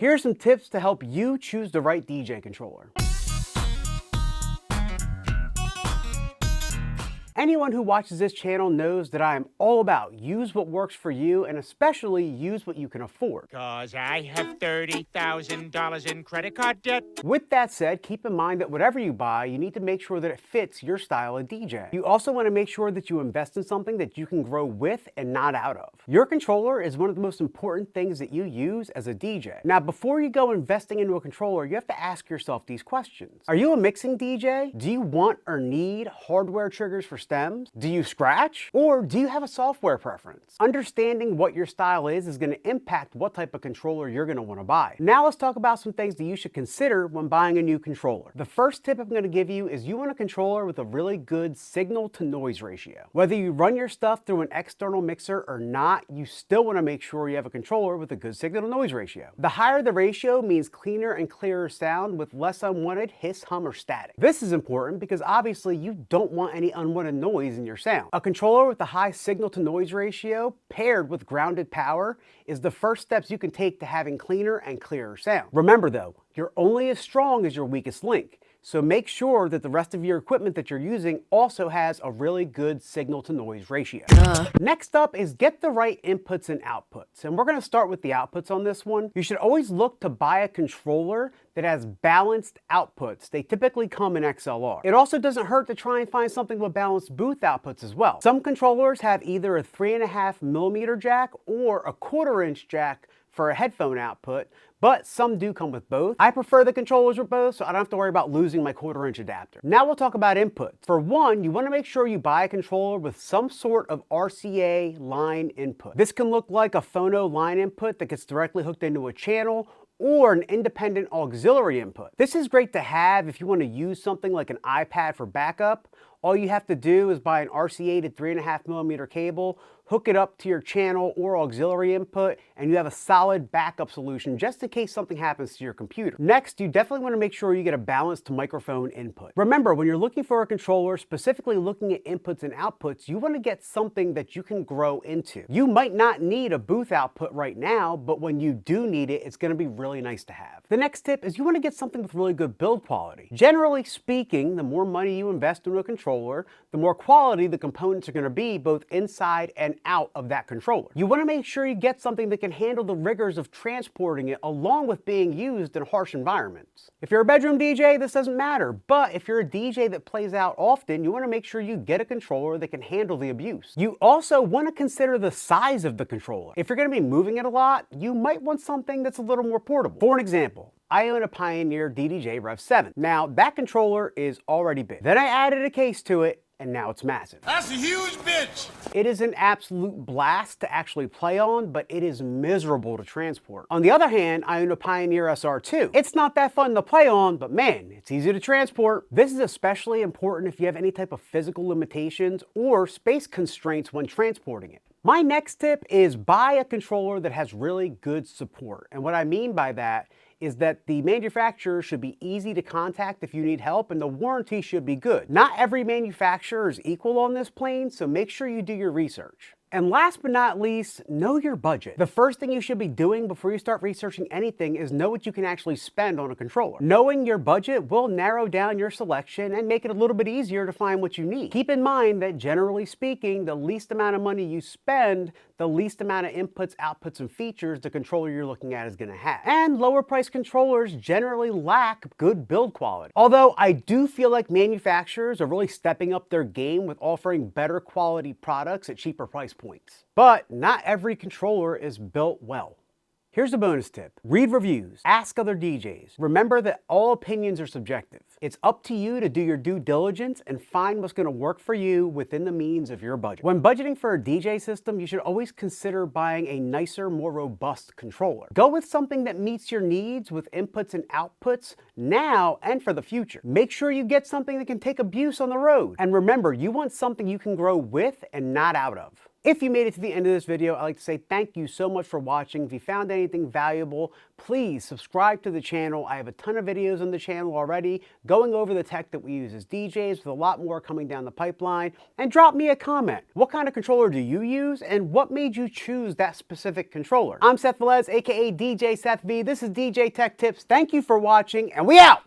Here are some tips to help you choose the right DJ controller. Anyone who watches this channel knows that I am all about use what works for you and especially use what you can afford. 'Cause I have $30,000 in credit card debt. With that said, keep in mind that whatever you buy, you need to make sure that it fits your style of DJ. You also want to make sure that you invest in something that you can grow with and not out of. Your controller is one of the most important things that you use as a DJ. Now, before you go investing into a controller, you have to ask yourself these questions. Are you a mixing DJ? Do you want or need hardware triggers for stems? Do you scratch? Or do you have a software preference? Understanding what your style is going to impact what type of controller you're going to want to buy. Now let's talk about some things that you should consider when buying a new controller. The first tip I'm going to give you is you want a controller with a really good signal to noise ratio. Whether you run your stuff through an external mixer or not, you still want to make sure you have a controller with a good signal to noise ratio. The higher the ratio means cleaner and clearer sound with less unwanted hiss, hum, or static. This is important because obviously you don't want any unwanted noise in your sound. A controller with a high signal to noise ratio paired with grounded power is the first steps you can take to having cleaner and clearer sound. Remember though, you're only as strong as your weakest link. So make sure that the rest of your equipment that you're using also has a really good signal to noise ratio. Next up is get the right inputs and outputs. And we're going to start with the outputs on this one. You should always look to buy a controller that has balanced outputs. They typically come in XLR. It also doesn't hurt to try and find something with balanced booth outputs as well. Some controllers have either a 3.5mm jack or a 1/4 inch jack for a headphone output, but some do come with both. I prefer the controllers with both, so I don't have to worry about losing my 1/4 inch adapter. Now we'll talk about inputs. For one, you want to make sure you buy a controller with some sort of RCA line input. This can look like a phono line input that gets directly hooked into a channel, or an independent auxiliary input. This is great to have if you want to use something like an iPad for backup. All you have to do is buy an RCA to 3.5mm cable, hook it up to your channel or auxiliary input, and you have a solid backup solution just in case something happens to your computer. Next, you definitely want to make sure you get a balanced microphone input. Remember, when you're looking for a controller, specifically looking at inputs and outputs, you want to get something that you can grow into. You might not need a booth output right now, but when you do need it, it's going to be really nice to have. The next tip is you want to get something with really good build quality. Generally speaking, the more money you invest into a controller, the more quality the components are going to be both inside and out of that controller. You want to make sure you get something that can handle the rigors of transporting it along with being used in harsh environments. If you're a bedroom DJ, this doesn't matter, but if you're a DJ that plays out often, you want to make sure you get a controller that can handle the abuse. You also want to consider the size of the controller. If you're going to be moving it a lot, you might want something that's a little more portable. For an example, I own a Pioneer DDJ Rev 7. Now, that controller is already big. Then I added a case to it, and now it's massive. That's a huge bitch! It is an absolute blast to actually play on, but it is miserable to transport. On the other hand, I own a Pioneer SR2. It's not that fun to play on, but man, it's easy to transport. This is especially important if you have any type of physical limitations or space constraints when transporting it. My next tip is buy a controller that has really good support. And what I mean by that is that the manufacturer should be easy to contact if you need help, and the warranty should be good. Not every manufacturer is equal on this plane, so make sure you do your research. And last but not least, know your budget. The first thing you should be doing before you start researching anything is know what you can actually spend on a controller. Knowing your budget will narrow down your selection and make it a little bit easier to find what you need. Keep in mind that generally speaking, the least amount of money you spend, the least amount of inputs, outputs, and features the controller you're looking at is going to have. And lower price controllers generally lack good build quality. Although I do feel like manufacturers are really stepping up their game with offering better quality products at cheaper price points. But not every controller is built well. Here's a bonus tip. Read reviews. Ask other DJs. Remember that all opinions are subjective. It's up to you to do your due diligence and find what's going to work for you within the means of your budget. When budgeting for a DJ system, you should always consider buying a nicer, more robust controller. Go with something that meets your needs with inputs and outputs now and for the future. Make sure you get something that can take abuse on the road. And remember, you want something you can grow with and not out of. If you made it to the end of this video, I'd like to say thank you so much for watching. If you found anything valuable, please subscribe to the channel. I have a ton of videos on the channel already going over the tech that we use as DJs, with a lot more coming down the pipeline. And drop me a comment. What kind of controller do you use, and what made you choose that specific controller? I'm Seth Velez, aka DJ Seth V. This is DJ Tech Tips. Thank you for watching, and we out!